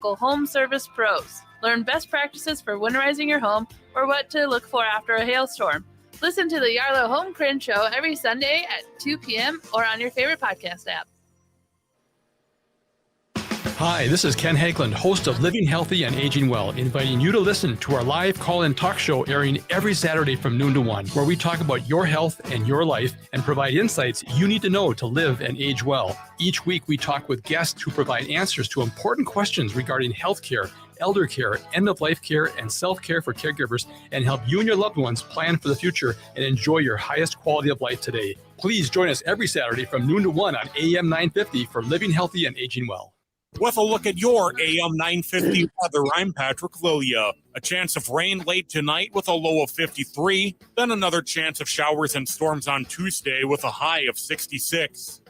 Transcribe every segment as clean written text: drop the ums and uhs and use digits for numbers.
local home service pros. Learn best practices for winterizing your home or what to look for after a hailstorm. Listen to the Yarlow Home Cringe Show every Sunday at 2 p.m. or on your favorite podcast app. Hi, this is Ken Hageland, host of Living Healthy and Aging Well, inviting you to listen to our live call-in talk show airing every Saturday from noon to 1, where we talk about your health and your life and provide insights you need to know to live and age well. Each week, we talk with guests who provide answers to important questions regarding healthcare, elder care, end-of-life care, and self-care for caregivers, and help you and your loved ones plan for the future and enjoy your highest quality of life today. Please join us every Saturday from noon to 1 on AM 950 for Living Healthy and Aging Well. With a look at your AM 950 weather, I'm Patrick Lilia. A chance of rain late tonight with a low of 53, then another chance of showers and storms on Tuesday with a high of 66.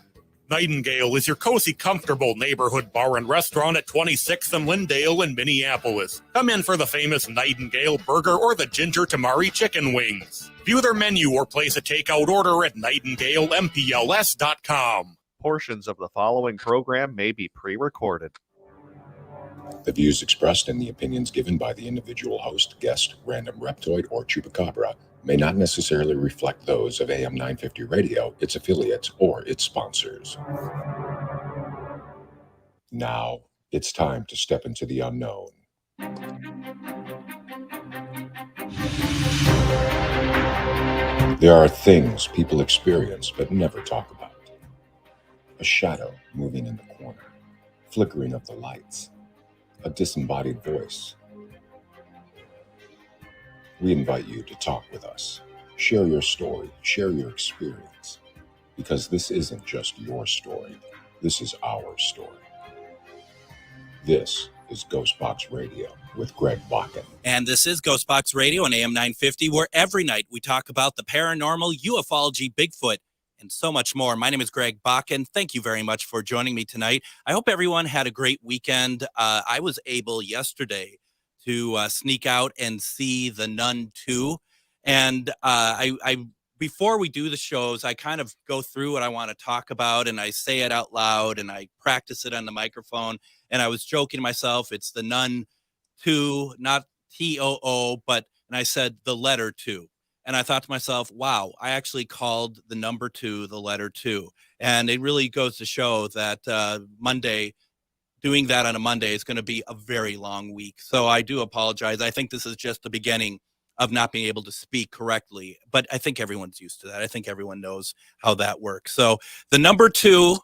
Nightingale is your cozy, comfortable neighborhood bar and restaurant at 26th and Lyndale in Minneapolis. Come in for the famous Nightingale burger or the ginger tamari chicken wings. View their menu or place a takeout order at nightingalempls.com. Portions of the following program may be pre-recorded. The views expressed and the opinions given by the individual host, guest, random reptoid, or chupacabra may not necessarily reflect those of AM 950 Radio, its affiliates, or its sponsors. Now, it's time to step into the unknown. There are things people experience but never talk about. A shadow moving in the corner, flickering of the lights, a disembodied voice. We invite you to talk with us. Share your story, share your experience, because this isn't just your story, this is our story. This is GhostBox Radio with Greg Bakken. And this is GhostBox Radio on AM 950, where every night we talk about the paranormal, ufology, Bigfoot, and so much more. My name is Greg Bakken. Thank you very much for joining me tonight. I hope everyone had a great weekend. I was able yesterday to sneak out and see The Nun 2. And I before we do the shows, I kind of go through what I want to talk about, and I say it out loud, and I practice it on the microphone. And I was joking to myself, it's The Nun 2, not T-O-O, and I said the letter 2. And I thought to myself, wow, I actually called the number 2 the letter 2. And it really goes to show that Monday, doing that on a Monday is going to be a very long week. So I do apologize. I think this is just the beginning of not being able to speak correctly. But I think everyone's used to that. I think everyone knows how that works. So the number 2,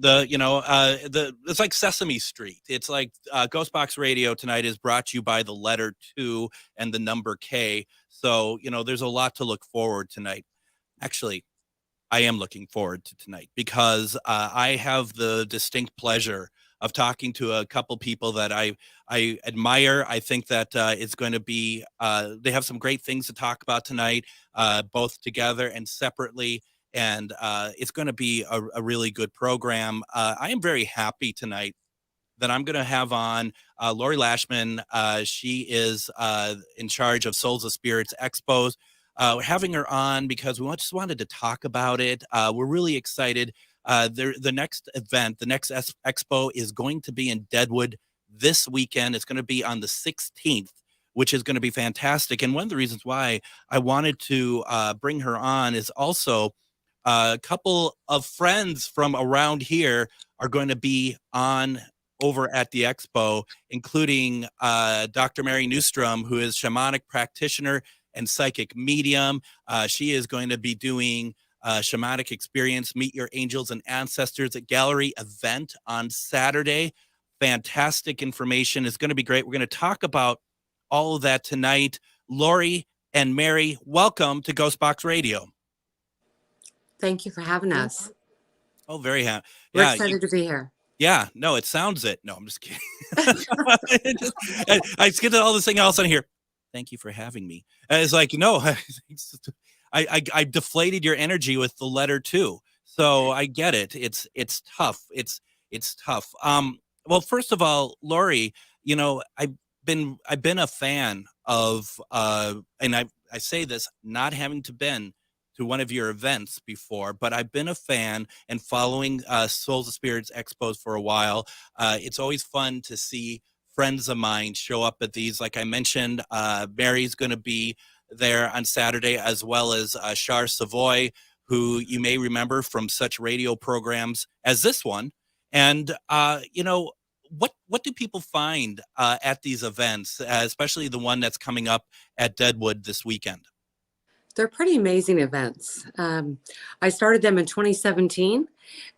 it's like Sesame Street. It's like GhostBox Radio tonight is brought to you by the letter 2 and the number K. So, there's a lot to look forward tonight. Actually, I am looking forward to tonight because I have the distinct pleasure of talking to a couple people that I admire. I think that it's going to be, they have some great things to talk about tonight, both together and separately. And it's going to be a really good program. I am very happy tonight that I'm going to have on Lori Lashman. She is in charge of Souls of Spirits Expos. We're having her on because we just wanted to talk about it. We're really excited. The next event, the next expo is going to be in Deadwood this weekend. It's going to be on the 16th, which is going to be fantastic. And one of the reasons why I wanted to bring her on is also a couple of friends from around here are going to be on over at the expo, including Dr. Mary Newstrom, who is shamanic practitioner and psychic medium. She is going to be doing shamanic experience, Meet Your Angels and Ancestors at Gallery event on Saturday. Fantastic information. It's going to be great. We're going to talk about all of that tonight. Lori and Mary, welcome to GhostBox Radio. Thank you for having us. Oh, very happy. We're excited to be here. Yeah, no, it sounds it. No, I'm just kidding. I skipped all this thing else on here. Thank you for having me. And it's like, no, I deflated your energy with the letter 2. So I get it. It's tough. It's tough. Well, first of all, Lori, I've been a fan of, and I say this not having been to one of your events before, but I've been a fan and following Souls of Spirits Expos for a while. It's always fun to see friends of mine show up at these. Like I mentioned, Mary's going to be there on Saturday, as well as Char Savoy, who you may remember from such radio programs as this one. And, what do people find at these events, especially the one that's coming up at Deadwood this weekend? They're pretty amazing events. I started them in 2017.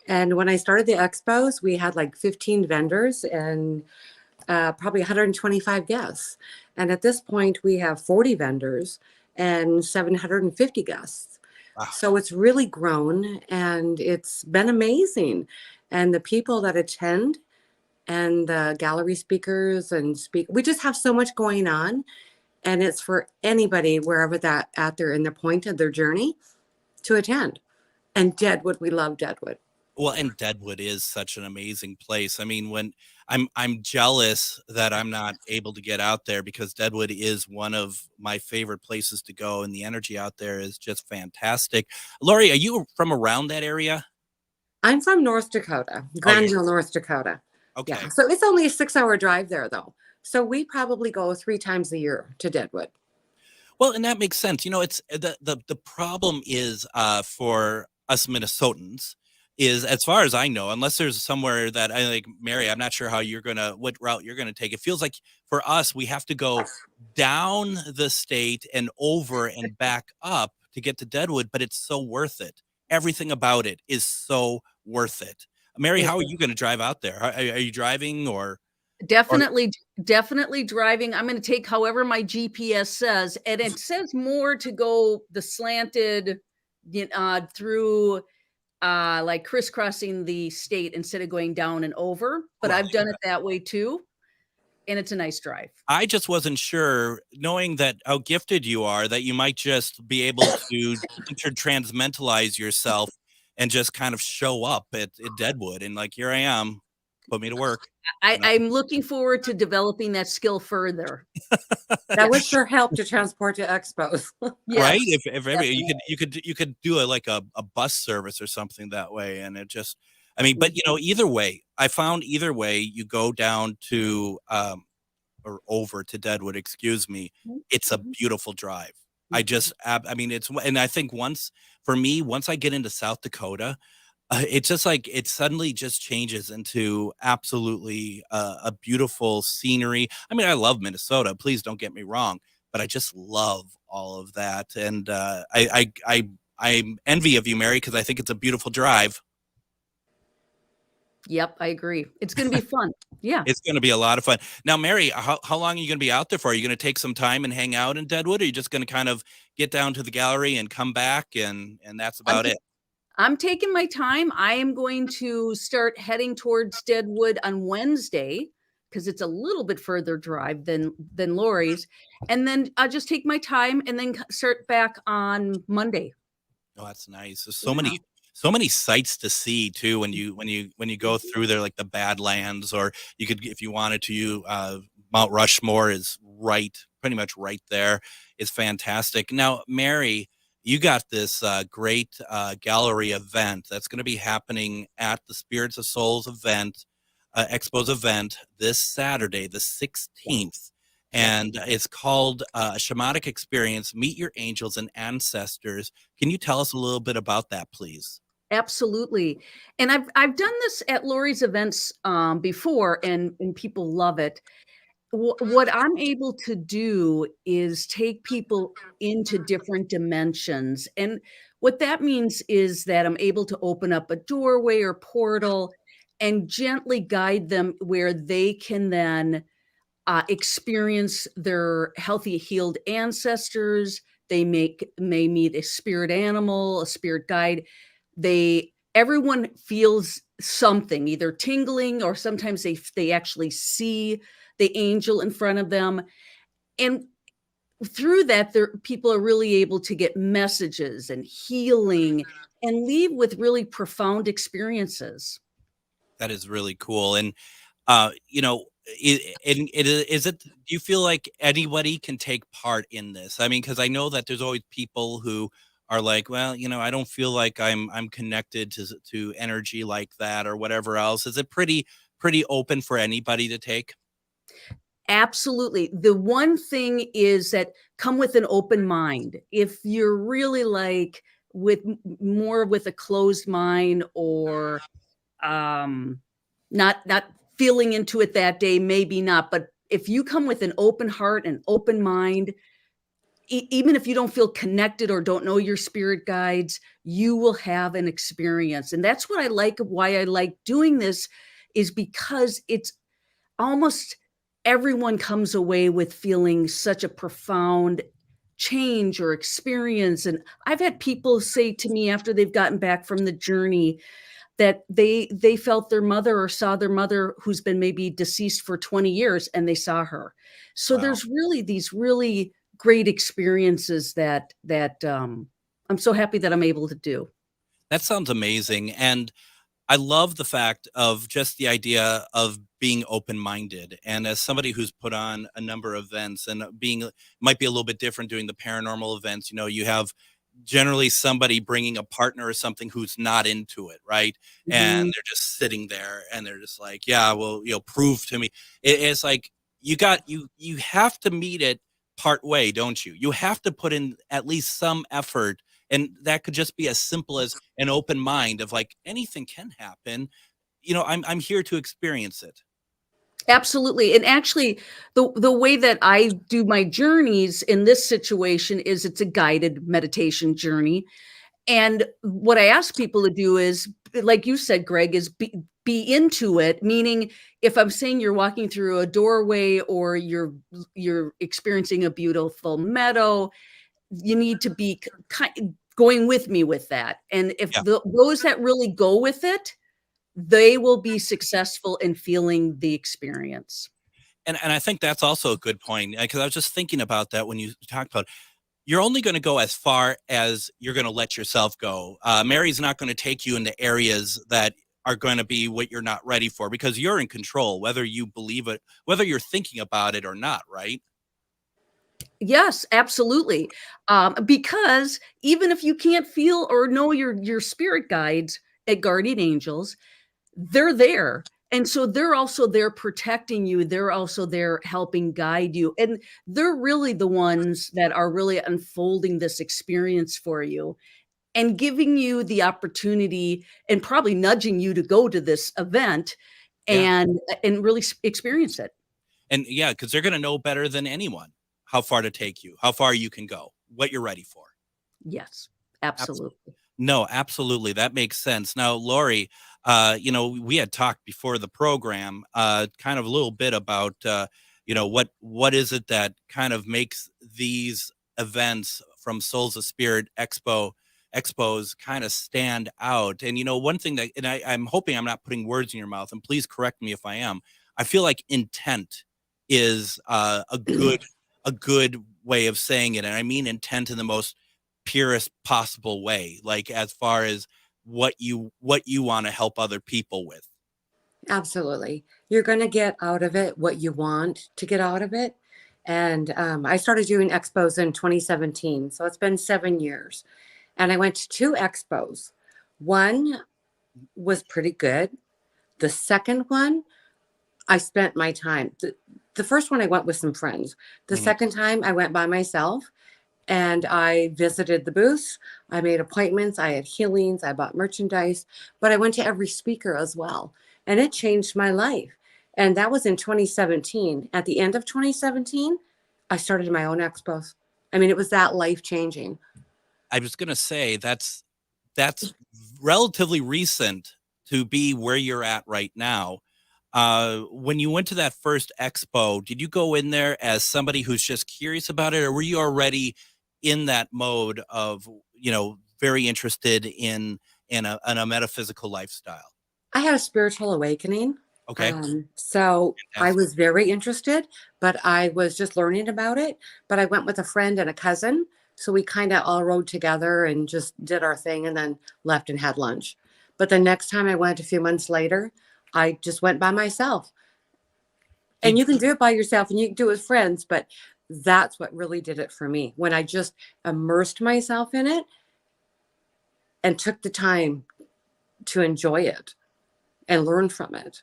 And when I started the Expos, we had like 15 vendors and probably 125 guests. And at this point, we have 40 vendors and 750 guests. Wow. So it's really grown and it's been amazing. And the people that attend and the gallery speakers we just have so much going on. And it's for anybody, wherever that at their in the point of their journey, to attend. And Deadwood, we love Deadwood. Well, and Deadwood is such an amazing place. I mean, when I'm jealous that I'm not able to get out there, because Deadwood is one of my favorite places to go, and the energy out there is just fantastic. Lori, are you from around that area? I'm from North Dakota, Granville, North Dakota. Okay. Yeah. So it's only a 6-hour drive there, though. So we probably go 3 times a year to Deadwood. Well, and that makes sense. It's the problem is for us Minnesotans is, as far as I know, unless there's somewhere that I like, Mary, I'm not sure what route you're gonna take. It feels like for us, we have to go down the state and over and back up to get to Deadwood, but it's so worth it. Everything about it is so worth it. Mary, how are you going to drive out there? Are you driving or? Definitely driving. I'm going to take however my GPS says, and it says more to go the slanted through like crisscrossing the state instead of going down and over. But I've done it that way too, and it's a nice drive. I just wasn't sure, knowing that how gifted you are, that you might just be able to intertransmentalize yourself and just kind of show up at Deadwood and like, here I am, put me to work. I'm looking forward to developing that skill further. That would sure help to transport to Expos. Yes, right? If you could do a bus service or something that way, and it just, I mean, but either way, I found either way you go down to or over to Deadwood, excuse me, it's a beautiful drive. I mean, and I think once I get into South Dakota, it's just like it suddenly just changes into absolutely a beautiful scenery. I mean, I love Minnesota, please don't get me wrong, but I just love all of that. And I'm envy of you, Mary, because I think it's a beautiful drive. Yep, I agree. It's going to be fun. Yeah. It's going to be a lot of fun. Now, Mary, how long are you going to be out there for? Are you going to take some time and hang out in Deadwood? Or are you just going to kind of get down to the gallery and come back and that's about it? I'm taking my time. I am going to start heading towards Deadwood on Wednesday because it's a little bit further drive than Lori's. And then I'll just take my time and then start back on Monday. Oh, that's nice. There's so many sights to see too when you go through there, like the Badlands, or you could, if you wanted to, Mount Rushmore is pretty much right there. It's fantastic. Now, Mary, you got this great gallery event that's going to be happening at the Spirits of Souls event, Expos event, this Saturday, the 16th. And it's called a Shamanic Experience, Meet Your Angels and Ancestors. Can you tell us a little bit about that, please? Absolutely. And I've done this at Lori's events before, and people love it. What I'm able to do is take people into different dimensions. And what that means is that I'm able to open up a doorway or portal and gently guide them where they can then experience their healthy, healed ancestors. They may meet a spirit animal, a spirit guide. Everyone feels something, either tingling, or sometimes they actually see the angel in front of them. And through that, people are really able to get messages and healing and leave with really profound experiences. That is really cool. And, do you feel like anybody can take part in this? I mean, because I know that there's always people who are like, well, I don't feel like I'm connected to energy like that or whatever else. Is it pretty open for anybody to take? Absolutely. The one thing is that come with an open mind. If you're really like with more with a closed mind or um not feeling into it that day, maybe not, but if you come with an open heart and open mind, even if you don't feel connected or don't know your spirit guides, you will have an experience. And that's what I like, why I like doing this, is because it's almost everyone comes away with feeling such a profound change or experience. And I've had people say to me after they've gotten back from the journey that they felt their mother or saw their mother who's been maybe deceased for 20 years and they saw her. So Wow. there's really these really great experiences that I'm so happy that I'm able to do. That sounds amazing. And I love the fact of just the idea of being open-minded. And as somebody who's put on a number of events and being might be a little bit different doing the paranormal events, you have generally somebody bringing a partner or something who's not into it, right? And Mhm. they're just sitting there and they're just like, yeah, well, prove to me. It's like you have to meet it part way, don't you? You have to put in at least some effort, and that could just be as simple as an open mind of like anything can happen. I'm here to experience it. Absolutely. And actually, the way that I do my journeys in this situation is it's a guided meditation journey. And what I ask people to do is, like you said, Greg, is be into it. Meaning, if I'm saying you're walking through a doorway or you're experiencing a beautiful meadow, you need to be going with me with that. And if Yeah. those that really go with it, they will be successful in feeling the experience. And I think that's also a good point, because I was just thinking about that when you talked about you're only going to go as far as you're going to let yourself go. Mary's not going to take you into areas that are going to be what you're not ready for, because you're in control, whether you believe it, whether you're thinking about it or not, right? Yes, absolutely. Because even if you can't feel or know your spirit guides and guardian angels, they're there. And so they're also there protecting you. They're also there helping guide you. And they're really the ones that are really unfolding this experience for you and giving you the opportunity and probably nudging you to go to this event Yeah. and really experience it. And yeah, because they're going to know better than anyone how far to take you, how far you can go, what you're ready for. Yes, Abs- absolutely. No, absolutely. That makes sense. Now, Lori, we had talked before the program, kind of a little bit about, what is it that kind of makes these events from Souls of Spirit Expos kind of stand out. And one thing that, and I'm hoping I'm not putting words in your mouth, and please correct me if I am. I feel like intent is a good way of saying it, and I mean intent in the most purest possible way, like as far as what you want to help other people with. Absolutely. You're going to get out of it what you want to get out of it. And I started doing expos in 2017. So it's been 7 years. And I went to two expos. One was pretty good. The second one, I spent my time. The first one, I went with some friends. The Mhm. second time, I went by myself and I visited the booths. I made appointments. I had healings. I bought merchandise, but I went to every speaker as well. And it changed my life. And that was in 2017. At the end of 2017, I started my own expos. I mean, it was that life changing. I was going to say that's relatively recent to be where you're at right now. When you went to that first expo, did you go in there as somebody who's just curious about it, or were you already in that mode of, very interested in a metaphysical lifestyle? I had a spiritual awakening. Okay. So I Fantastic. was very interested, but I was just learning about it. But I went with a friend and a cousin. So we kind of all rode together and just did our thing and then left and had lunch. But the next time I went a few months later, I just went by myself. And Did you can do it by yourself and you can do it with friends, but that's what really did it for me. When I just immersed myself in it and took the time to enjoy it and learn from it.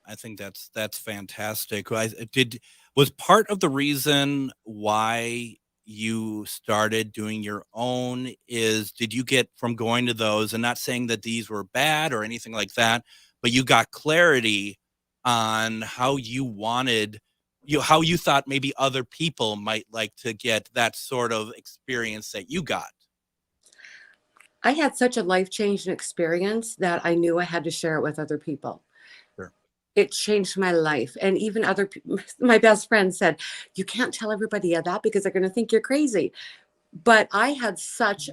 I think that's fantastic. Was part of the reason why you started doing your own did you get from going to those, and not saying that these were bad or anything like that, but you got clarity on how you wanted, how you thought maybe other people might like to get that sort of experience that you got? I had such a life-changing experience that I knew I had to share it with other people. Sure. It changed my life. And even other people, my best friend said, you can't tell everybody that because they're going to think you're crazy. But I had such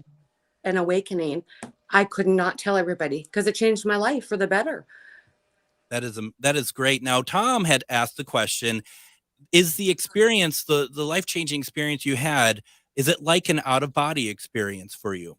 an awakening. I could not tell everybody because it changed my life for the better. That is great. Now, Tom had asked the question, is the experience, the life-changing experience you had, is it like an out-of-body experience for you?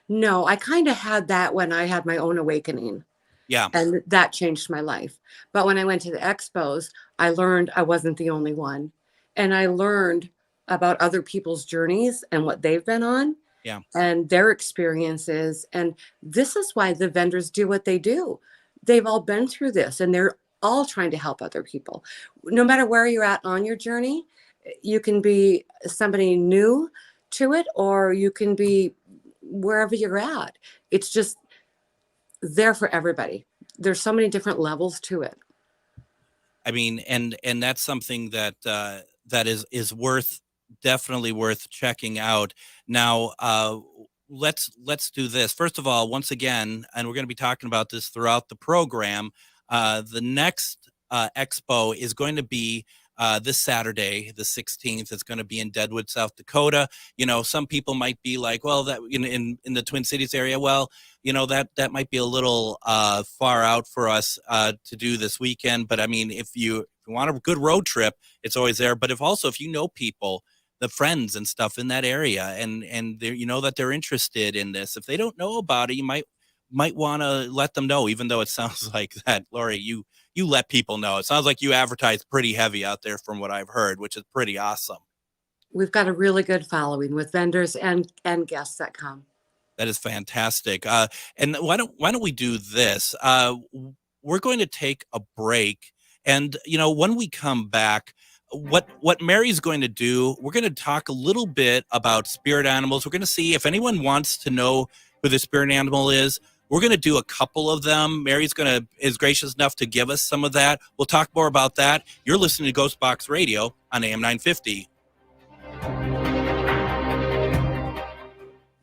No, I kind of had that when I had my own awakening. Yeah. And that changed my life. But when I went to the Expos, I learned I wasn't the only one. And I learned about other people's journeys and what they've been on. Yeah. And their experiences. And this is why the vendors do what they do. They've all been through this and they're all trying to help other people. No matter where you're at on your journey, you can be somebody new to it, or you can be wherever you're at. It's just there for everybody. There's so many different levels to it. I mean, and that's something that that is definitely worth checking out. Now, let's do this. First of all, once again, and we're going to be talking about this throughout the program, the next expo is going to be this Saturday, the 16th. It's going to be in Deadwood, South Dakota. You know, some people might be like, well, that in the Twin Cities area, well, you know, that might be a little far out for us to do this weekend. But I mean, if you want a good road trip, it's always there. But if you know people, the friends and stuff in that area, and you know that they're interested in this, if they don't know about it, you might want to let them know, even though it sounds like that, Lori, you let people know. It sounds like you advertise pretty heavy out there from what I've heard, which is pretty awesome. We've got a really good following with vendors and guests that come. That is fantastic. And why don't we do this? We're going to take a break, and you know, when we come back, what Mary's going to do, we're going to talk a little bit about spirit animals. We're going to see if anyone wants to know who the spirit animal is. We're going to do a couple of them. Mary's is gracious enough to give us some of that. We'll talk more about that. You're listening to GhostBox Radio on AM 950.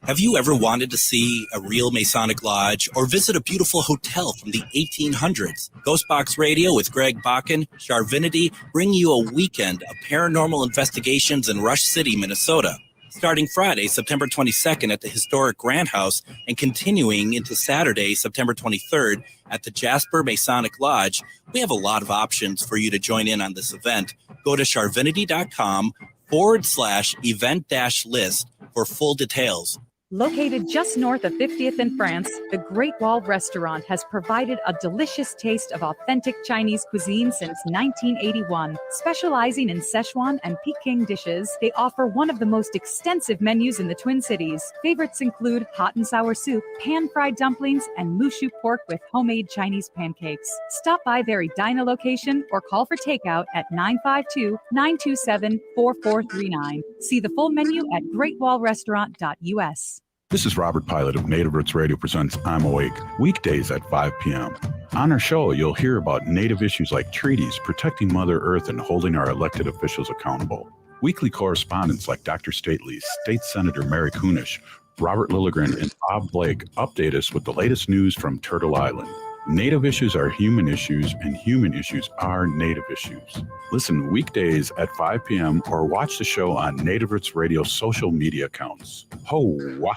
Have you ever wanted to see a real Masonic lodge or visit a beautiful hotel from the 1800s? GhostBox Radio with Greg Bakken, Charvinity, bring you a weekend of paranormal investigations in Rush City, Minnesota. Starting Friday, September 22nd at the historic Grand House and continuing into Saturday, September 23rd at the Jasper Masonic Lodge, we have a lot of options for you to join in on this event. Go to charvinity.com/event-list for full details. Located just north of 50th in France, the Great Wall Restaurant has provided a delicious taste of authentic Chinese cuisine since 1981. Specializing in Szechuan and Peking dishes, they offer one of the most extensive menus in the Twin Cities. Favorites include hot and sour soup, pan-fried dumplings, and mushu pork with homemade Chinese pancakes. Stop by their Edina location or call for takeout at 952-927-4439. See the full menu at greatwallrestaurant.us. This is Robert Pilot of Native Roots Radio presents I'm Awake, weekdays at 5 p.m. On our show, you'll hear about Native issues like treaties, protecting Mother Earth, and holding our elected officials accountable. Weekly correspondents like Dr. Stately, State Senator Mary Kunesh, Robert Lilligren, and Bob Blake update us with the latest news from Turtle Island. Native issues are human issues, and human issues are Native issues. Listen weekdays at 5 p.m. or watch the show on Native Roots Radio social media accounts. Ho-wah!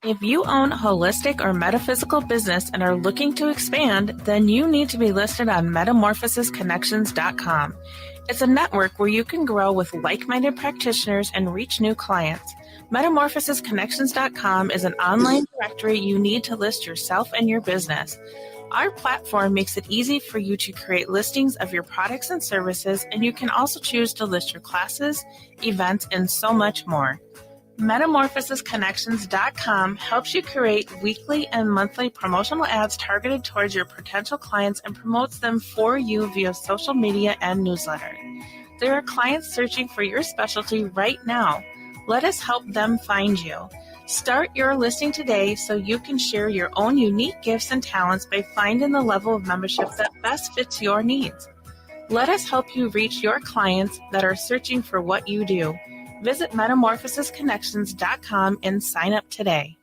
If you own a holistic or metaphysical business and are looking to expand, then you need to be listed on metamorphosisconnections.com. It's a network where you can grow with like-minded practitioners and reach new clients. Metamorphosisconnections.com is an online directory you need to list yourself and your business. Our platform makes it easy for you to create listings of your products and services, and you can also choose to list your classes, events, and so much more. MetamorphosisConnections.com helps you create weekly and monthly promotional ads targeted towards your potential clients and promotes them for you via social media and newsletter. There are clients searching for your specialty right now. Let us help them find you. Start your listing today so you can share your own unique gifts and talents by finding the level of membership that best fits your needs. Let us help you reach your clients that are searching for what you do. Visit MetamorphosisConnections.com and sign up today.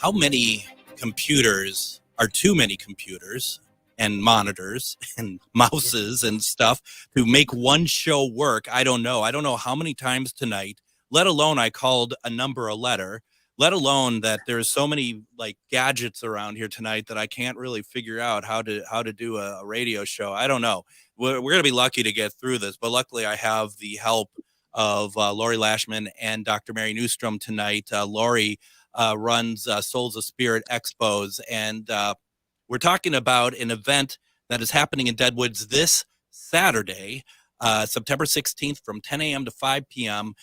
How many computers are too many computers and monitors and mouses and stuff to make one show work? I don't know. I don't know how many times tonight, let alone I called a number a letter, let alone that there's so many like gadgets around here tonight that I can't really figure out how to do a radio show. I don't know. We're going to be lucky to get through this, but luckily I have the help of Lori Lashman and Dr. Mary Newstrom tonight. Lori runs Souls of Spirit Expos, and we're talking about an event that is happening in Deadwoods this Saturday, September 16th from 10 a.m. to 5 p.m.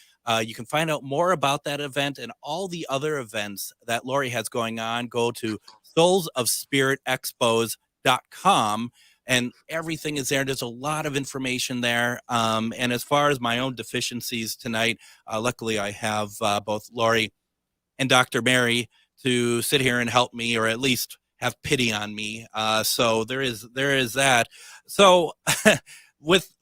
You can find out more about that event and all the other events that Lori has going on. Go to soulsofspiritexpos.com, and everything is there. There's a lot of information there. And as far as my own deficiencies tonight, luckily I have both Lori and Dr. Mary to sit here and help me, or at least have pity on me. So there is that. So with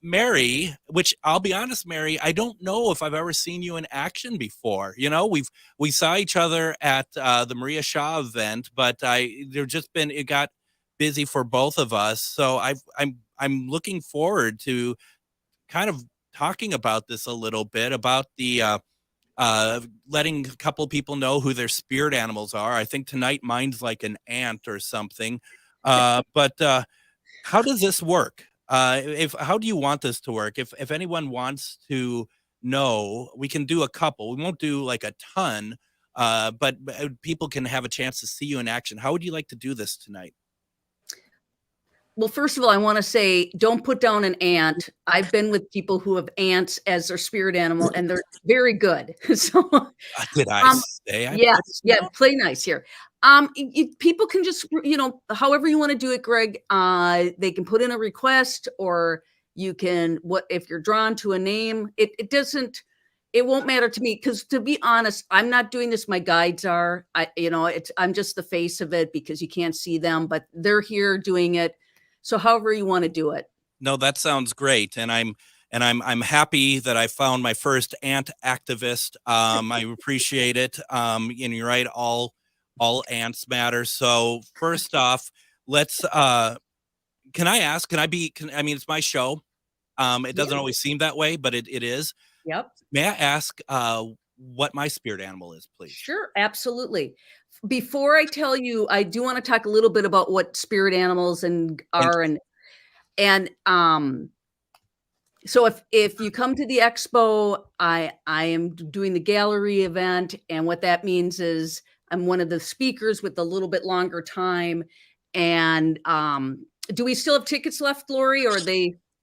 Mary, which I'll be honest, Mary, I don't know if I've ever seen you in action before. You know, we saw each other at the Maria Shaw event, but it got busy for both of us. So I'm looking forward to kind of talking about this a little bit, about the letting a couple people know who their spirit animals are. I think tonight mine's like an ant or something. But how does this work? How do you want this to work? If anyone wants to know, we can do a couple. We won't do like a ton, but people can have a chance to see you in action. How would you like to do this tonight? Well, first of all, I want to say, don't put down an ant. I've been with people who have ants as their spirit animal, and they're very good. So, did I say? Play nice here. People can just, however you want to do it, Greg. They can put in a request, or you can. If you're drawn to a name? It doesn't. It won't matter to me, because to be honest, I'm not doing this. My guides are. I'm just the face of it because you can't see them, but they're here doing it. So however you want to do it. No, that sounds great. And I'm happy that I found my first ant activist. I appreciate it. And you're right, all ants matter. So first off, let's I mean, it's my show. It doesn't always seem that way, but it is. Yep. May I ask what my spirit animal is, please? Sure, absolutely. Before I tell you, I do want to talk a little bit about what spirit animals are, and so if you come to the expo, I am doing the gallery event, and what that means is I'm one of the speakers with a little bit longer time. And do we still have tickets left, Lori, or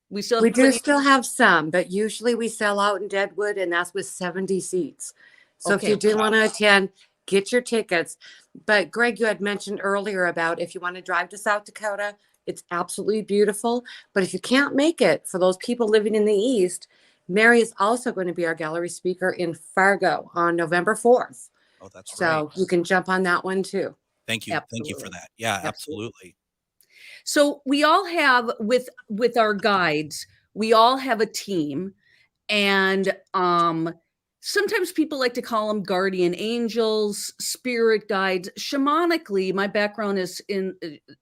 we still have We do still have some, but usually we sell out in Deadwood, and that's with 70 seats. So if you do want to attend, get your tickets. But Greg, you had mentioned earlier about if you want to drive to South Dakota, it's absolutely beautiful. But if you can't make it, for those people living in the East, Mary is also going to be our gallery speaker in Fargo on November 4th. Oh, that's so right. You can jump on that one too. Thank you. Absolutely. Thank you for that. Yeah, absolutely. So we all have, with our guides, we all have a team, and sometimes people like to call them guardian angels, spirit guides. Shamanically, my background is a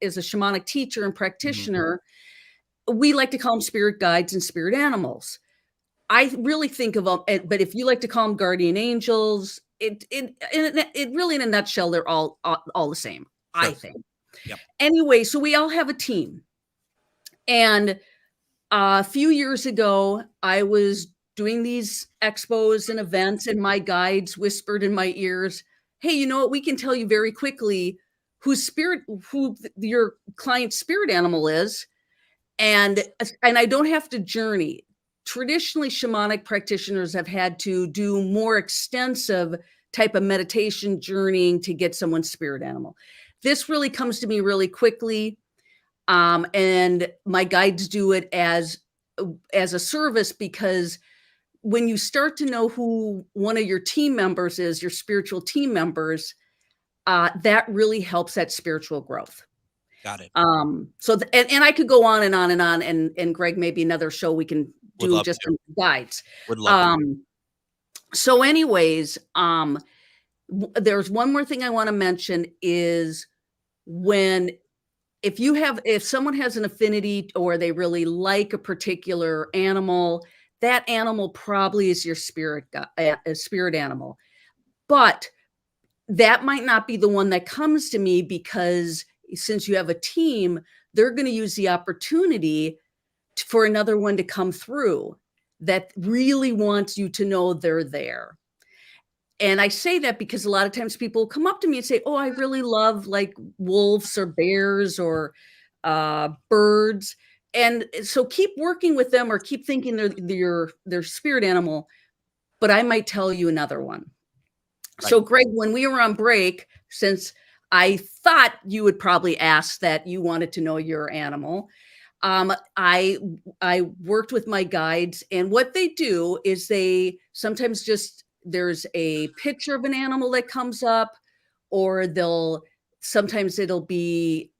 shamanic teacher and practitioner. Mm-hmm. We like to call them spirit guides and spirit animals. I really think of them, but if you like to call them guardian angels, it really, in a nutshell, they're all the same. Sure. I think. Yep. Anyway, so we all have a team, and a few years ago, I was doing these expos and events, and my guides whispered in my ears, "Hey, you know what? We can tell you very quickly who your client's spirit animal is." And I don't have to journey. Traditionally, shamanic practitioners have had to do more extensive type of meditation journeying to get someone's spirit animal. This really comes to me really quickly. And my guides do it as a service, because when you start to know who one of your team members is, your spiritual team members, that really helps that spiritual growth. Got it. So and I could go on and on and on, and Greg, maybe another show we can do just some guides. Would love So anyways, there's one more thing I want to mention is if someone has an affinity or they really like a particular animal, that animal probably is your spirit animal. But that might not be the one that comes to me, because since you have a team, they're going to use the opportunity for another one to come through that really wants you to know they're there. And I say that because a lot of times people come up to me and say, oh, I really love like wolves or bears or birds. And so keep working with them, or keep thinking they're their spirit animal, but I might tell you another one. Right. So Greg, when we were on break, since I thought you would probably ask that you wanted to know your animal, I worked with my guides, and what they do is they sometimes there's a picture of an animal that comes up, or sometimes it'll be,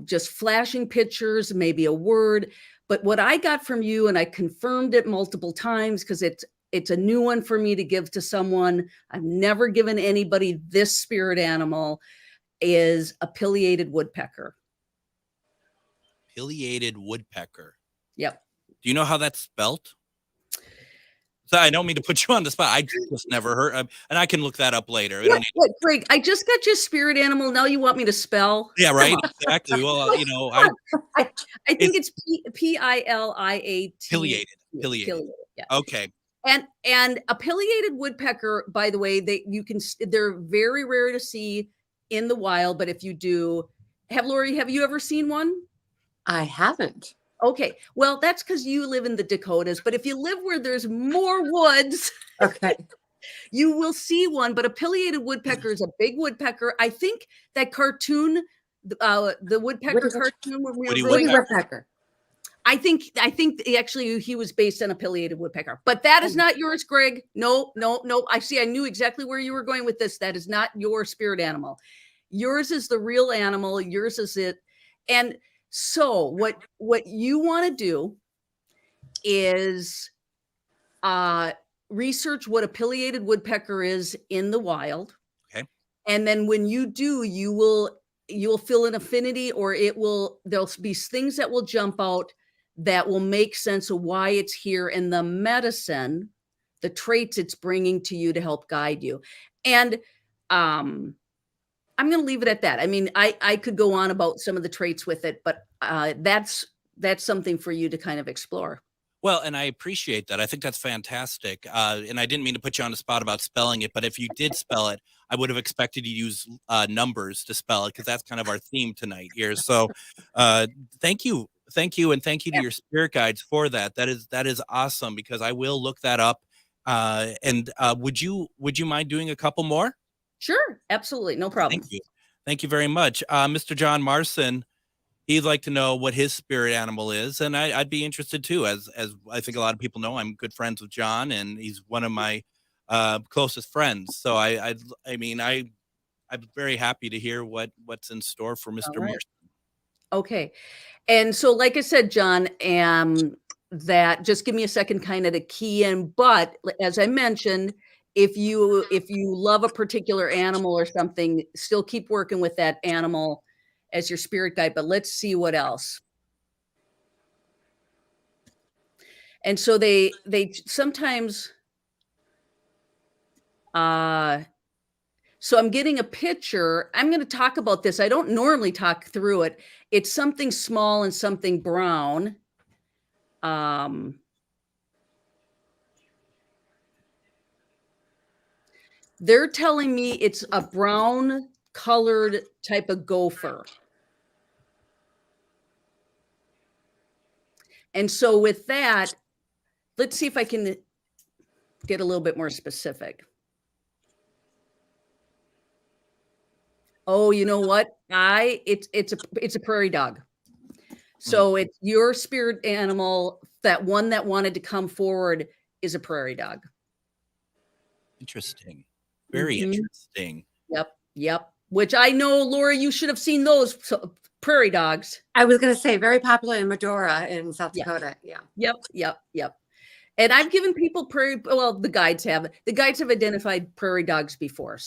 just flashing pictures, maybe a word. But what I got from you, and I confirmed it multiple times because it's a new one for me to give to someone. I've never given anybody this spirit animal, is a pileated woodpecker. Pileated woodpecker. Yep. Do you know how that's spelt? So I don't mean to put you on the spot. I just never heard, and I can look that up later. What, Greg? I just got your spirit animal. Now you want me to spell? Yeah, right. Exactly. Well, I think it's P-I-L-I-A-T. Pileated. Yeah. Okay. And a pileated woodpecker, by the way, they're very rare to see in the wild. But if you do, Lori, have you ever seen one? I haven't. Okay, well, that's because you live in the Dakotas. But if you live where there's more woods, okay, you will see one. But a pileated woodpecker is a big woodpecker. I think that cartoon, the woodpecker cartoon, Woody Woodpecker. I think actually he was based on a pileated woodpecker, but that is not yours, Greg. No. I knew exactly where you were going with this. That is not your spirit animal. Yours is the real animal. Yours is it. And so what you want to do is research what a pileated woodpecker is in the wild. Okay. And then when you do, you'll feel an affinity, or there'll be things that will jump out that will make sense of why it's here, and the medicine, the traits it's bringing to you to help guide you. And I'm going to leave it at that. I mean, I could go on about some of the traits with it, but that's something for you to kind of explore. Well, and I appreciate that. I think that's fantastic. And I didn't mean to put you on the spot about spelling it, but if you did spell it, I would have expected you to use numbers to spell it, because that's kind of our theme tonight here. So thank you. And thank you to your spirit guides for that. That is awesome, because I will look that up. And would you mind doing a couple more? Sure. Absolutely. No problem. Thank you. Thank you very much. Mr. John Marson, he'd like to know what his spirit animal is. And I'd be interested too, as I think a lot of people know, I'm good friends with John, and he's one of my closest friends. So I'm very happy to hear what's in store for Mr. Right. Marson. Okay. And so, like I said, John, that just give me a second kind of to key in. But as I mentioned, if you love a particular animal or something, still keep working with that animal as your spirit guide. But let's see what else. And so they sometimes, so I'm getting a picture. I'm going to talk about this. I don't normally talk through it. It's something small and something brown. They're telling me it's a brown colored type of gopher. And so with that, let's see if I can get a little bit more specific. Oh, you know what? It's a prairie dog. So it's your spirit animal, that one that wanted to come forward is a prairie dog. Interesting. Very interesting. Yep. Which I know, Laura, you should have seen those prairie dogs. I was going to say very popular in Medora in South Dakota. Yeah. Yep. And I've given people the guides have identified prairie dogs before.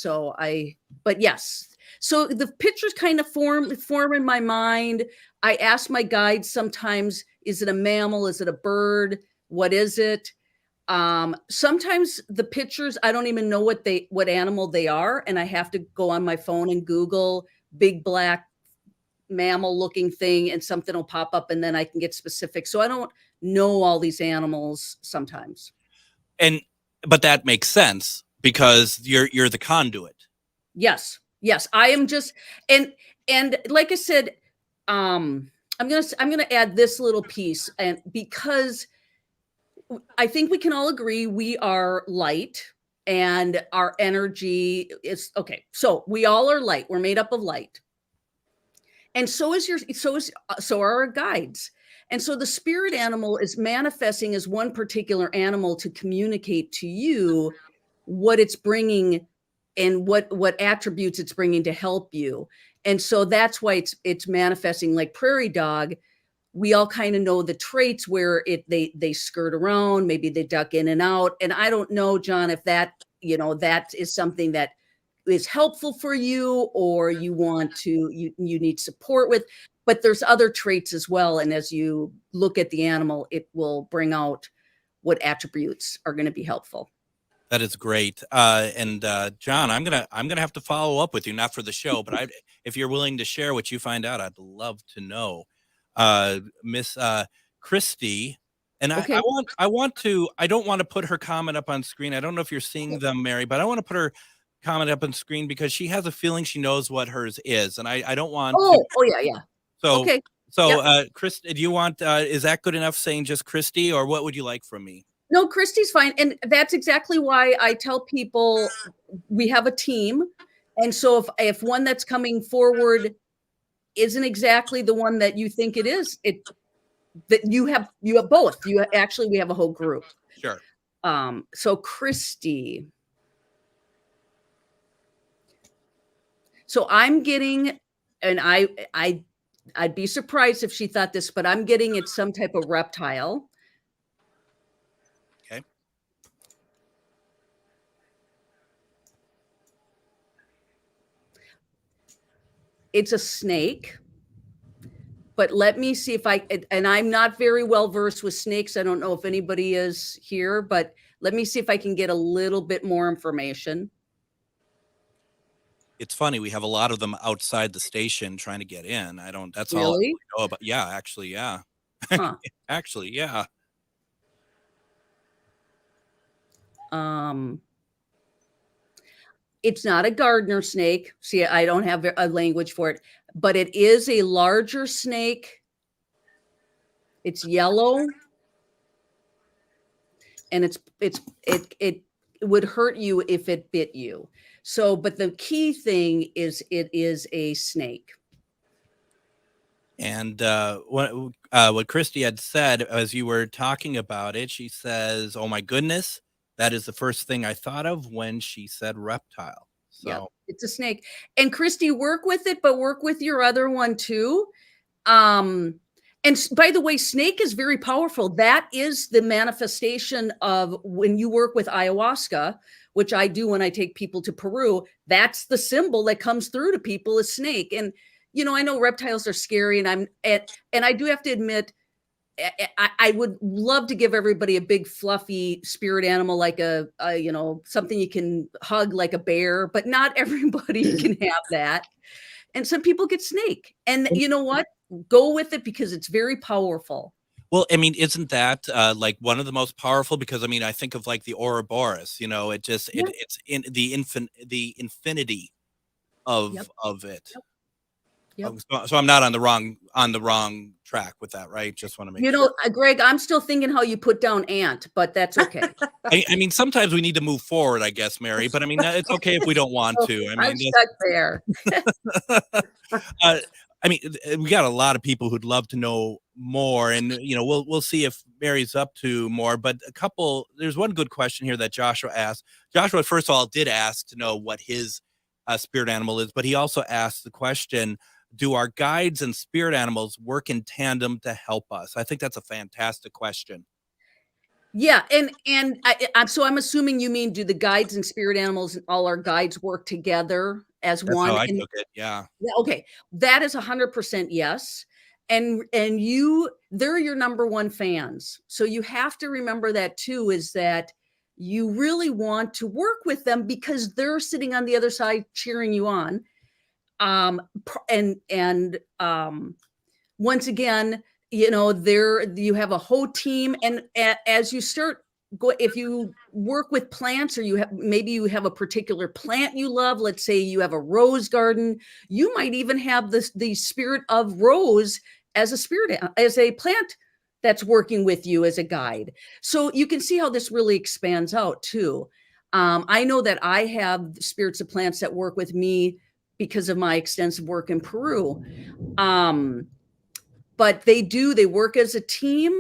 But yes. So the pictures kind of form in my mind. I ask my guides sometimes, is it a mammal? Is it a bird? What is it? Sometimes the pictures, I don't even know what animal they are. And I have to go on my phone and Google big black mammal looking thing, and something will pop up, and then I can get specific. So I don't know all these animals sometimes. But that makes sense because you're the conduit. Yes. I am just, and like I said, I'm gonna add this little piece, and because I think we can all agree we are light and our energy is okay. So we all are light. We're made up of light. And so are our guides. And so the spirit animal is manifesting as one particular animal to communicate to you what it's bringing and what attributes it's bringing to help you. And so that's why it's manifesting like prairie dog. We all kind of know the traits where they skirt around, maybe they duck in and out. And I don't know, John, if that is something that is helpful for you, or you need support with, but there's other traits as well. And as you look at the animal, it will bring out what attributes are going to be helpful. That is great. And John, I'm gonna have to follow up with you, not for the show, but if you're willing to share what you find out, I'd love to know. Miss Christy, and okay. I don't want to put her comment up on screen. I don't know if you're seeing them, Mary, but I want to put her comment up on screen because she has a feeling she knows what hers is, and I don't want yeah. So okay. Christy, do you want is that good enough saying just Christy, or what would you like from me? No, Christy's fine. And that's exactly why I tell people we have a team. And so if one that's coming forward isn't exactly the one that you think it is, that you have both. We have a whole group. Sure. So Christy. So I'm getting, and I'd be surprised if she thought this, but I'm getting it's some type of reptile. Okay. It's a snake. But let me see if and I'm not very well versed with snakes. I don't know if anybody is here, but let me see if I can get a little bit more information. It's funny, we have a lot of them outside the station trying to get in. That's really? all I really know about. Yeah, actually, yeah. Huh. Actually, yeah. It's not a gardener snake. See, I don't have a language for it, but it is a larger snake. It's yellow. And it would hurt you if it bit you. So, but the key thing is it is a snake. And what Christy had said as you were talking about it, she says, "Oh my goodness, that is the first thing I thought of when she said reptile." So yeah, it's a snake. And Christy, work with it, but work with your other one too. And by the way, snake is very powerful. That is the manifestation of when you work with ayahuasca, which I do when I take people to Peru. That's the symbol that comes through to people is snake. And, I know reptiles are scary, and I do have to admit, I would love to give everybody a big fluffy spirit animal, like a something you can hug like a bear, but not everybody can have that. And some people get snake, and you know what? Go with it because it's very powerful. Well, I mean, isn't that like one of the most powerful? Because I mean, I think of like the Ouroboros. It's in the infinity of it. Yep. So I'm not on the wrong track with that, right? Just want to make sure. Greg, I'm still thinking how you put down ant, but that's okay. I mean, sometimes we need to move forward, I guess, Mary. But I mean, it's okay if we don't want to. I mean, I'm stuck there. I mean, we got a lot of people who'd love to know more, and we'll see if Mary's up to more. But there's one good question here that Joshua asked. Joshua, first of all, did ask to know what his spirit animal is, but he also asked the question: do our guides and spirit animals work in tandem to help us? I think that's a fantastic question. Yeah, and so I'm assuming you mean, do the guides and spirit animals and all our guides work together as That's one? how I took it. Yeah. Yeah, okay. That is 100% yes. And they're your number one fans. So you have to remember that too, is that you really want to work with them because they're sitting on the other side cheering you on. Once again, you have a whole team, and as you start if you work with plants, or maybe you have a particular plant you love, let's say you have a rose garden, you might even have the spirit of rose as a plant that's working with you as a guide. So you can see how this really expands out too. I know that I have spirits of plants that work with me because of my extensive work in Peru. But they work as a team,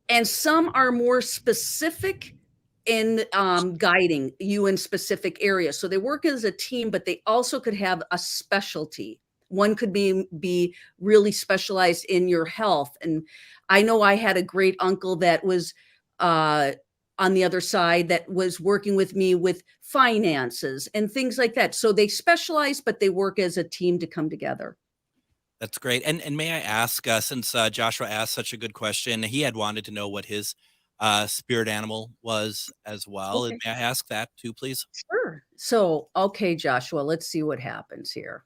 and some are more specific in guiding you in specific areas. So they work as a team, but they also could have a specialty. One could be really specialized in your health. And I know I had a great uncle that was on the other side that was working with me with finances and things like that. So they specialize, but they work as a team to come together. That's great. And may I ask, since Joshua asked such a good question, he had wanted to know what his spirit animal was as well. Okay. May I ask that too, please? Sure. So, okay, Joshua, let's see what happens here.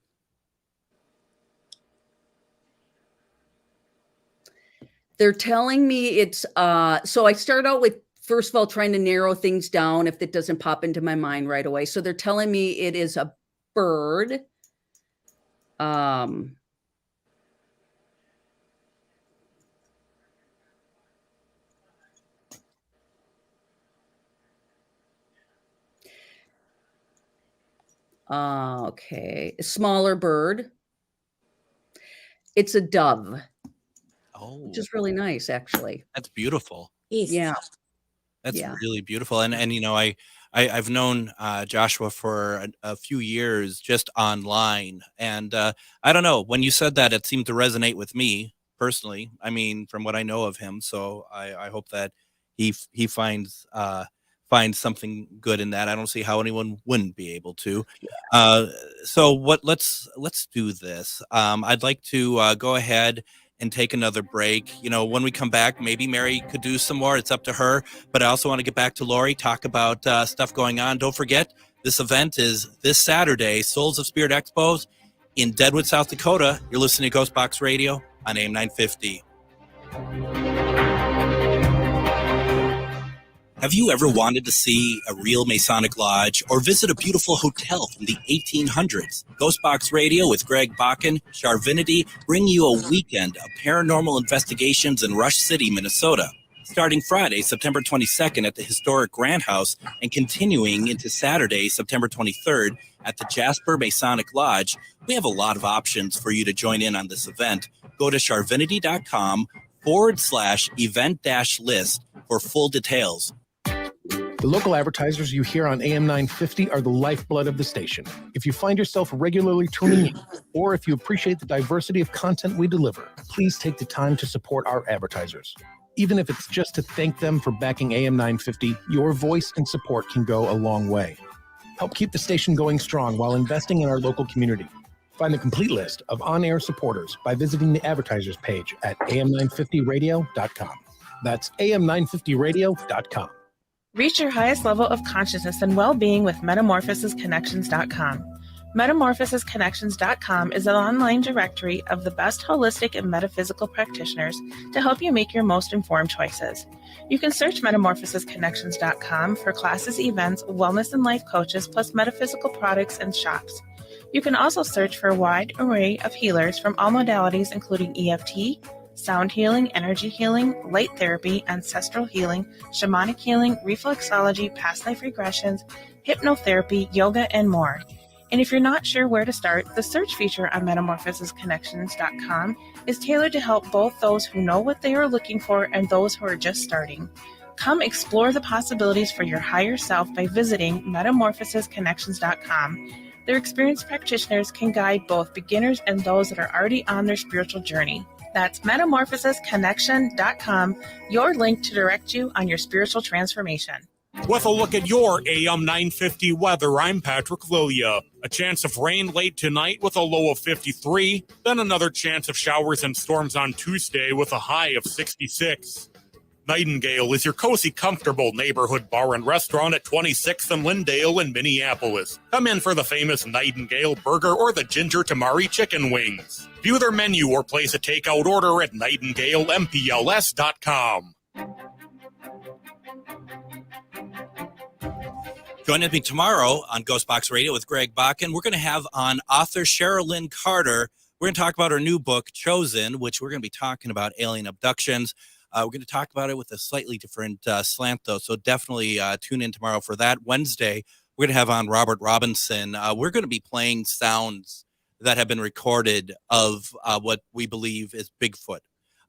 They're telling me it's, so I start out with, first of all, trying to narrow things down if it doesn't pop into my mind right away. So they're telling me it is a bird. Okay, a smaller bird. It's a dove. Oh, which is really nice, actually. That's beautiful. Yeah. That's Yeah. really beautiful. And I've known Joshua for a few years just online. And I don't know, when you said that, it seemed to resonate with me personally. I mean, from what I know of him. So I hope that he finds something good in that. I don't see how anyone wouldn't be able to. So let's do this. I'd like to go ahead and take another break. When we come back, maybe Mary could do some more. It's up to her. But I also want to get back to Lori, talk about stuff going on. Don't forget, this event is this Saturday, Souls of Spirit Expos in Deadwood, South Dakota. You're listening to GhostBox Radio on AM 950. Have you ever wanted to see a real Masonic lodge or visit a beautiful hotel from the 1800s? GhostBox Radio with Greg Bakken, Charvinity, bring you a weekend of paranormal investigations in Rush City, Minnesota. Starting Friday, September 22nd at the historic Grant House and continuing into Saturday, September 23rd at the Jasper Masonic Lodge, we have a lot of options for you to join in on this event. Go to charvinity.com/event-list for full details. The local advertisers you hear on AM 950 are the lifeblood of the station. If you find yourself regularly tuning in, or if you appreciate the diversity of content we deliver, please take the time to support our advertisers. Even if it's just to thank them for backing AM 950, your voice and support can go a long way. Help keep the station going strong while investing in our local community. Find the complete list of on-air supporters by visiting the advertisers page at am950radio.com. That's am950radio.com. Reach your highest level of consciousness and well-being with metamorphosisconnections.com. Metamorphosisconnections.com is an online directory of the best holistic and metaphysical practitioners to help you make your most informed choices. You can search metamorphosisconnections.com for classes, events, wellness and life coaches, plus metaphysical products and shops. You can also search for a wide array of healers from all modalities, including EFT, sound healing, energy healing, light therapy, ancestral healing, shamanic healing, reflexology, past life regressions, hypnotherapy, yoga, and more. And if you're not sure where to start, the search feature on metamorphosisconnections.com is tailored to help both those who know what they are looking for and those who are just starting. Come explore the possibilities for your higher self by visiting metamorphosisconnections.com. Their experienced practitioners can guide both beginners and those that are already on their spiritual journey. That's metamorphosisconnection.com, your link to direct you on your spiritual transformation. With a look at your AM 950 weather, I'm Patrick Lilia. A chance of rain late tonight with a low of 53, then another chance of showers and storms on Tuesday with a high of 66. Nightingale is your cozy, comfortable neighborhood bar and restaurant at 26th and Lyndale in Minneapolis. Come in for the famous Nightingale burger or the ginger tamari chicken wings. View their menu or place a takeout order at nightingalempls.com. Join me tomorrow on GhostBox Radio with Greg Bakken. We're going to have on author Sherilyn Carter. We're going to talk about her new book, Chosen, which we're going to be talking about alien abductions. We're going to talk about it with a slightly different slant, though, so definitely tune in tomorrow for that. Wednesday, we're going to have on Robert Robinson. We're going to be playing sounds that have been recorded of what we believe is Bigfoot.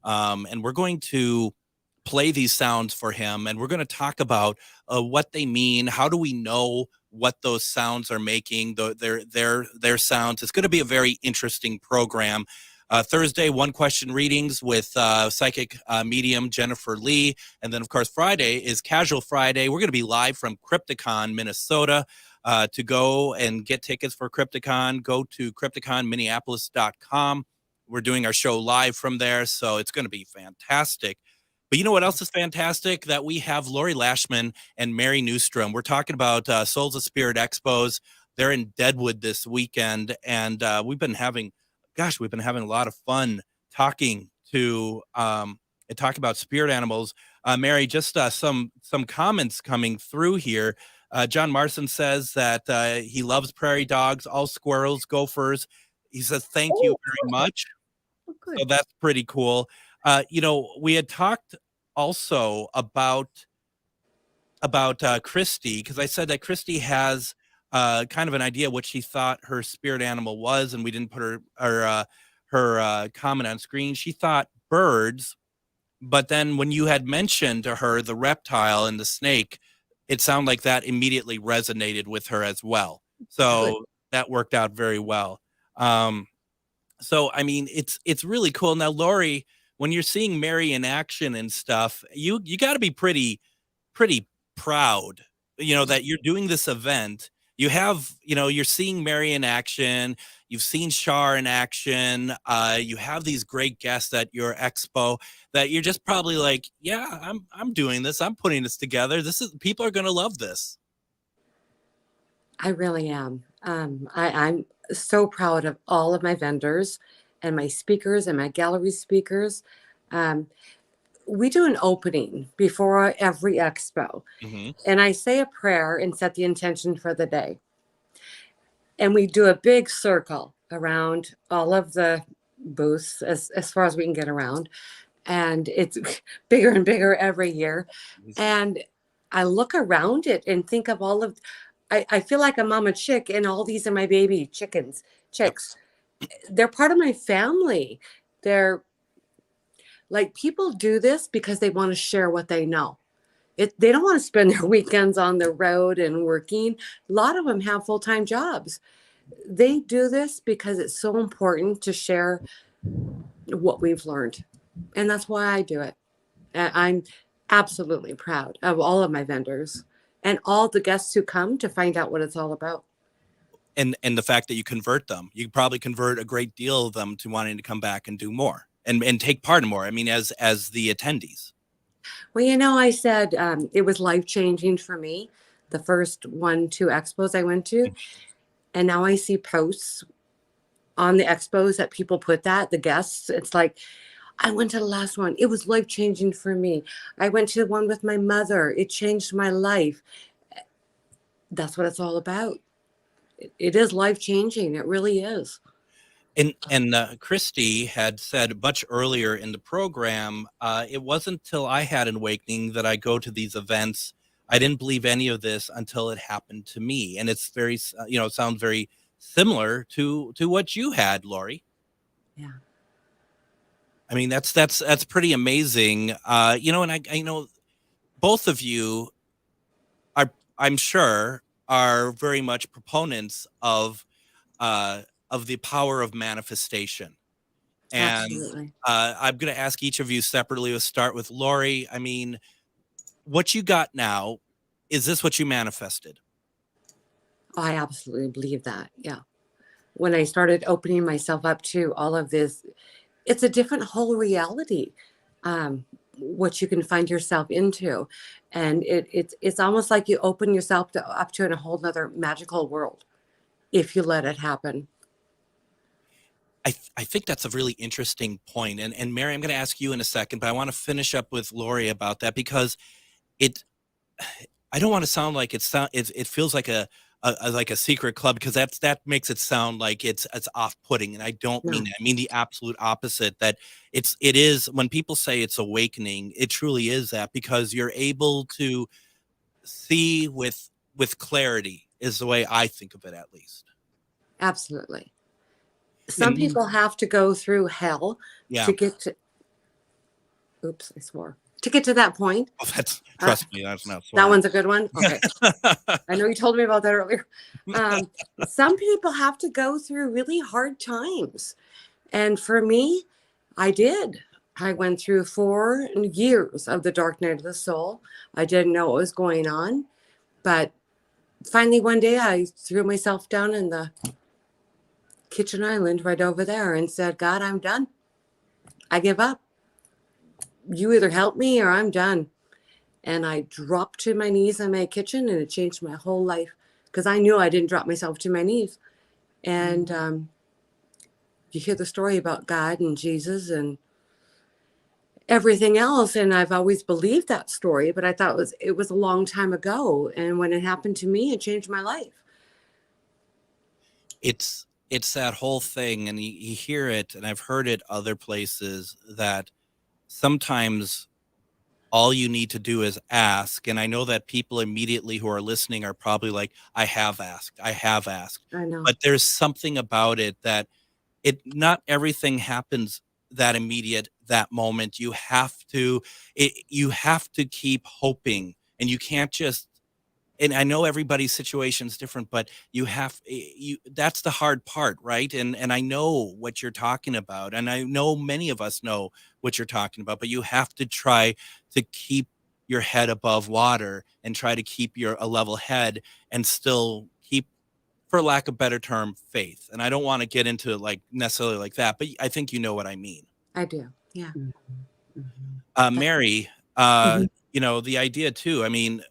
And we're going to play these sounds for him, and we're going to talk about what they mean. How do we know what those sounds are making, their sounds? It's going to be a very interesting program. Thursday, one question readings with psychic medium Jennifer Lee. And then, of course, Friday is Casual Friday. We're going to be live from Crypticon, Minnesota. To go and get tickets for Crypticon, go to crypticonminneapolis.com. We're doing our show live from there, so it's going to be fantastic. But you know what else is fantastic? That we have Lori Lashman and Mary Newstrom. We're talking about Souls of Spirit Expos. They're in Deadwood this weekend, and we've been having a lot of fun talking about spirit animals. Mary, just some comments coming through here. John Marson says that he loves prairie dogs, all squirrels, gophers. He says, thank you very much. So that's pretty cool. We had talked also about Christy, because I said that Christy has kind of an idea what she thought her spirit animal was, and we didn't put her comment on screen. She thought birds, but then when you had mentioned to her the reptile and the snake, it sounded like that immediately resonated with her as well. So that worked out very well. So, I mean, it's really cool. Now, Lori, when you're seeing Mary in action and stuff, you got to be pretty proud, that you're doing this event. You have, you're seeing Mary in action. You've seen Shar in action. You have these great guests at your expo that you're just probably like, yeah, I'm doing this. I'm putting this together. People are going to love this. I really am. I'm so proud of all of my vendors and my speakers and my gallery speakers. We do an opening before every expo. Mm-hmm. And I say a prayer and set the intention for the day. And we do a big circle around all of the booths as far as we can get around. And it's bigger and bigger every year. And I look around it and think of all of, I feel like a mama chick, and all these are my baby chicks. They're part of my family. They're like, people do this because they want to share what they know. They don't want to spend their weekends on the road and working. A lot of them have full-time jobs. They do this because it's so important to share what we've learned. And that's why I do it. I'm absolutely proud of all of my vendors and all the guests who come to find out what it's all about. And the fact that you convert them, you probably convert a great deal of them to wanting to come back and do more and take part in more. I mean, as the attendees. Well, I said it was life-changing for me, the first 2 expos I went to. And now I see posts on the expos that people put the guests. It's like, I went to the last one. It was life-changing for me. I went to the one with my mother. It changed my life. That's what it's all about. it is life changing. It really is. And Christy had said much earlier in the program, it wasn't till I had an awakening that I go to these events. I didn't believe any of this until it happened to me. And it's very, it sounds very similar to what you had, Lori. Yeah. I mean, that's pretty amazing. And I know both of you are, I'm sure, are very much proponents of the power of manifestation. And Absolutely. I'm going to ask each of you separately. Let's start with Lori. I mean, what you got now, is this what you manifested? I absolutely believe that. Yeah. When I started opening myself up to all of this, it's a different whole reality, what you can find yourself into. And it's almost like you open yourself up to a whole nother magical world if you let it happen. I think that's a really interesting point. And Mary, I'm going to ask you in a second, but I want to finish up with Lori about that, because I don't want to sound like it feels like a secret club, because that makes it sound like it's off-putting, and I don't mean that. I mean the absolute opposite, that it is, when people say it's awakening, it truly is that, because you're able to see with clarity, is the way I think of it, at least. Absolutely. Some people have to go through hell to get to, oops, I swore, to get to that point. Oh, trust me, that's not that one's a good one. Okay. I know you told me about that earlier. Some people have to go through really hard times. And for me, I did. I went through 4 years of the dark night of the soul. I didn't know what was going on. But finally, one day, I threw myself down in the kitchen island right over there and said, God, I'm done. I give up. You either help me or I'm done. And I dropped to my knees in my kitchen, and it changed my whole life, because I knew I didn't drop myself to my knees. And you hear the story about God and Jesus and everything else. And I've always believed that story, but I thought it was a long time ago. And when it happened to me, it changed my life. It's that whole thing, and you hear it, and I've heard it other places, that sometimes all you need to do is ask. And I know that people immediately who are listening are probably like, I have asked. I know. But there's something about it that not everything happens that immediate, that moment. You have to keep hoping, and you can't just, and I know everybody's situation is different, but that's the hard part, right? And I know what you're talking about, and I know many of us know what you're talking about, but you have to try to keep your head above water and try to keep a level head, and still keep, for lack of a better term, faith. And I don't want to get into like necessarily like that, but I think you know what I mean. I do. Yeah. Mary, the idea too, I mean,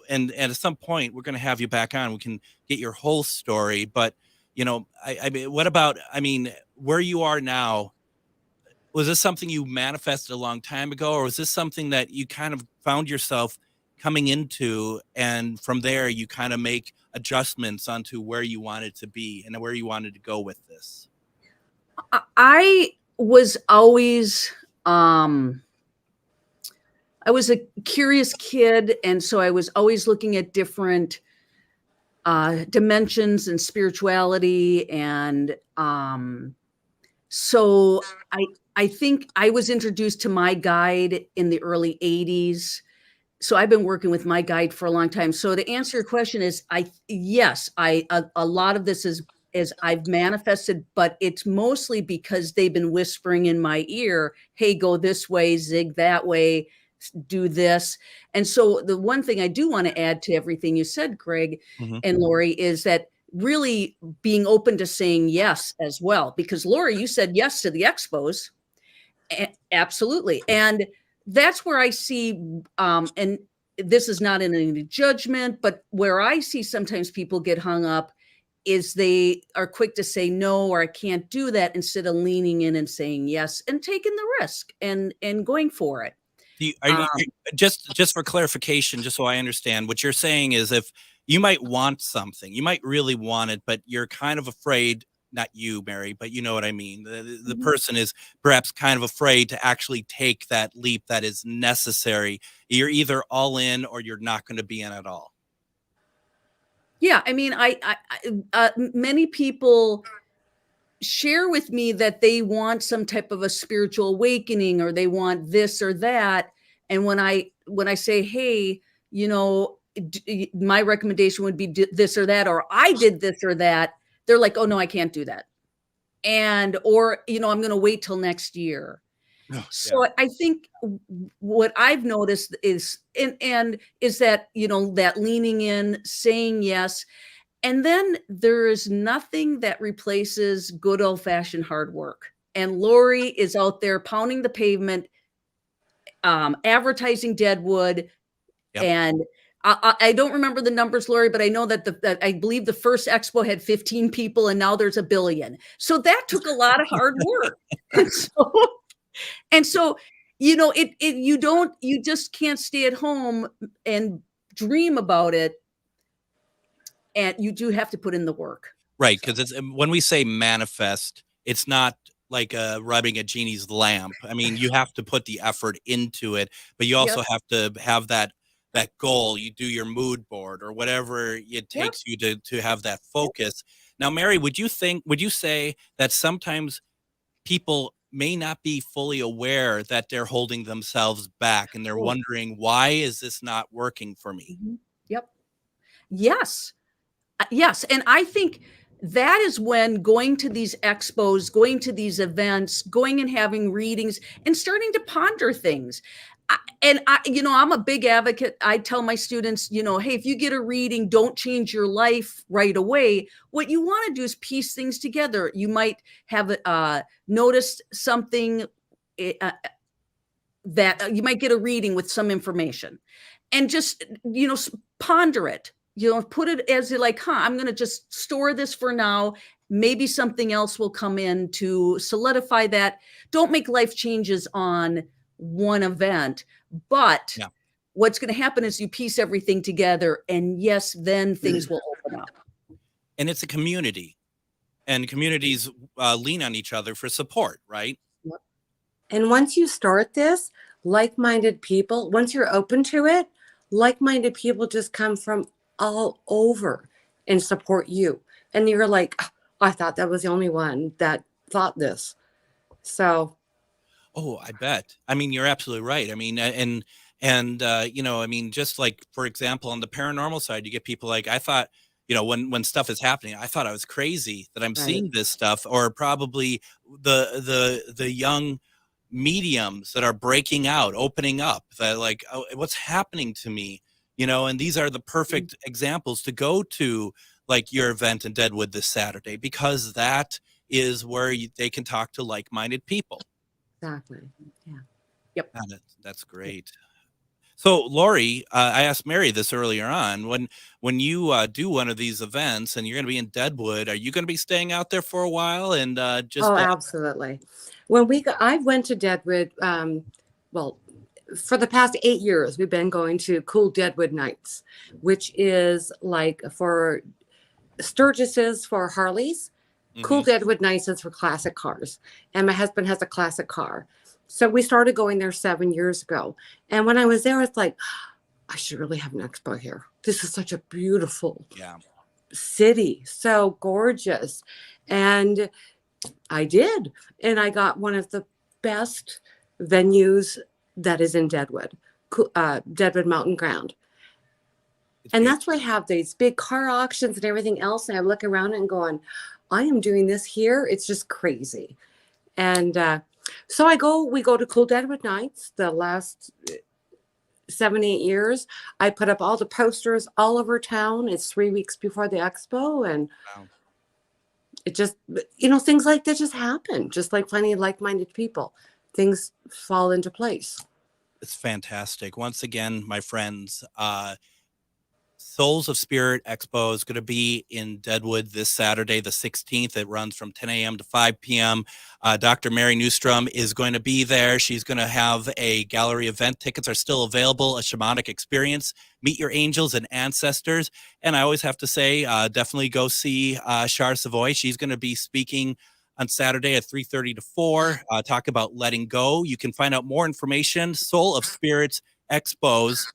and at some point we're going to have you back on. We can get your whole story, but I mean, what about, where you are now? Was this something you manifested a long time ago, or was this something that you kind of found yourself coming into, and from there you kind of make adjustments onto where you wanted to be and where you wanted to go with this? I was always, I was a curious kid, and so I was always looking at different dimensions and spirituality, and so I think I was introduced to my guide in the early 80s. So I've been working with my guide for a long time. So to answer your question is, yes, a lot of this is I've manifested, but it's mostly because they've been whispering in my ear, hey, go this way, zig that way, do this. And so the one thing I do want to add to everything you said, Greg and Lori, is that really being open to saying yes as well. Because Lori, you said yes to the Expos. Absolutely. And that's where I see, and this is not in any judgment, but where I see sometimes people get hung up is they are quick to say no, or I can't do that, instead of leaning in and saying yes and taking the risk and going for it. Just for clarification, just so I understand, what you're saying is, if you might want something, you might really want it, but you're kind of afraid. Not you, Mary, but you know what I mean. The person is perhaps kind of afraid to actually take that leap that is necessary. You're either all in or you're not going to be in at all. Yeah, I mean, many people share with me that they want some type of a spiritual awakening, or they want this or that. And when I say, hey, you know, my recommendation would be this or that, or I did this or that, they're like, oh no, I can't do that. And, or, you know, I'm going to wait till next year. So I think what I've noticed is, and is that, you know, that leaning in, saying yes. And then there is nothing that replaces good old fashioned hard work. And Lori is out there pounding the pavement, advertising Deadwood. Yep. And I don't remember the numbers, Lori, but I know that I believe the first expo had 15 people and now there's 1 billion. So that took a lot of hard work. And so, you know, you just can't stay at home and dream about it. And you do have to put in the work. Right. Because it's when we say manifest, it's not like rubbing a genie's lamp. I mean, you have to put the effort into it, but you also have to have that goal. You do your mood board or whatever it takes you to have that focus. Now, Mary, would you say that sometimes people may not be fully aware that they're holding themselves back and they're wondering, why is this not working for me? Yep. Yes. Yes. And I think that is when going to these expos, going to these events, going and having readings and starting to ponder things. You know, I'm a big advocate. I tell my students, you know, hey, if you get a reading, don't change your life right away. What you want to do is piece things together. You might have noticed something that you might get a reading with some information, and just, you know, ponder it. You know, put it as like, I'm going to just store this for now. Maybe something else will come in to solidify that. Don't make life changes on one event, but what's going to happen is you piece everything together, and yes, then things will open up. And it's a community, and communities lean on each other for support, right? Yep. And once you start this, like-minded people, once you're open to it, like-minded people just come from all over and support you. And you're like, oh, I thought that was the only one that thought this. So. Oh, I bet. I mean, you're absolutely right. I mean, and you know, I mean, just like, for example, on the paranormal side, you get people like, I thought, you know, when stuff is happening, I thought I was crazy that I'm seeing this stuff, or probably the young mediums that are breaking out, opening up, that like, oh, what's happening to me? You know, and these are the perfect examples to go to, like your event in Deadwood this Saturday, because that is where they can talk to like-minded people. Exactly. Yeah. Yep. That's great. So, Lori, I asked Mary this earlier on. When you do one of these events and you're going to be in Deadwood, are you going to be staying out there for a while and just? Oh, absolutely. When I went to Deadwood, well, for the past 8 years, we've been going to Cool Deadwood Nights, which is like for Sturgis's for Harleys. Cool Deadwood Nights is for classic cars. And my husband has a classic car. So we started going there 7 years ago. And when I was there, it's like, I should really have an expo here. This is such a beautiful city. So gorgeous. And I did. And I got one of the best venues that is in Deadwood, Deadwood Mountain Ground. And that's why I have these big car auctions and everything else. And I look around and going, I am doing this here. It's just crazy. And so we go to Cool Deadwood Nights the last 7-8 years. I put up all the posters all over town. It's 3 weeks before the expo. And it just, you know, things like that just happen. Just like finding like-minded people. Things fall into place. It's fantastic. Once again, my friends, Souls of Spirit Expo is going to be in Deadwood this Saturday, the 16th. It runs from 10 a.m. to 5 p.m. Dr. Mary Newstrom is going to be there. She's going to have a gallery event. Tickets are still available. A shamanic experience. Meet your angels and ancestors. And I always have to say, definitely go see Char Savoy. She's going to be speaking on Saturday at 3:30 to 4. Talk about letting go. You can find out more information. Soul of Spirits Expos.com.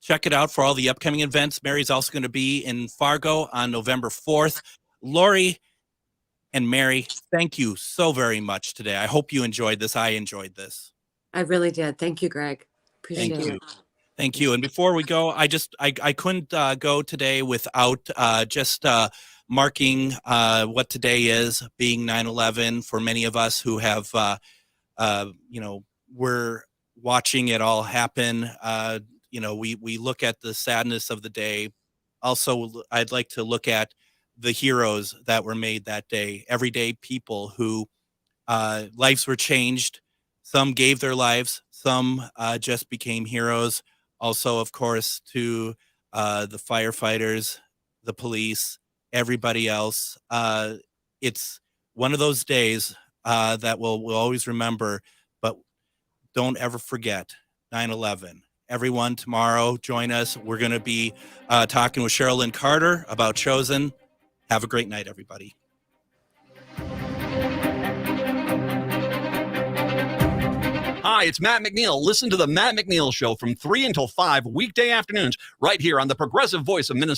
Check it out for all the upcoming events. Mary's also going to be in Fargo on November 4th. Lori and Mary, thank you so very much today. I hope you enjoyed this. I enjoyed this. I really did. Thank you, Greg. Appreciate Thank you. it. Thank you. And before we go, I couldn't go today without just marking what today is, being 9/11. For many of us who have, we're watching it all happen. We look at the sadness of the day. Also, I'd like to look at the heroes that were made that day, everyday people who lives were changed. Some gave their lives, some just became heroes. Also, of course, to the firefighters, the police, everybody else. It's one of those days that we'll always remember, but don't ever forget 9/11. Everyone, tomorrow, join us. We're going to be talking with Sherilyn Carter about Chosen. Have a great night, everybody. Hi, it's Matt McNeil. Listen to the Matt McNeil Show from 3 until 5 weekday afternoons right here on the Progressive Voice of Minnesota.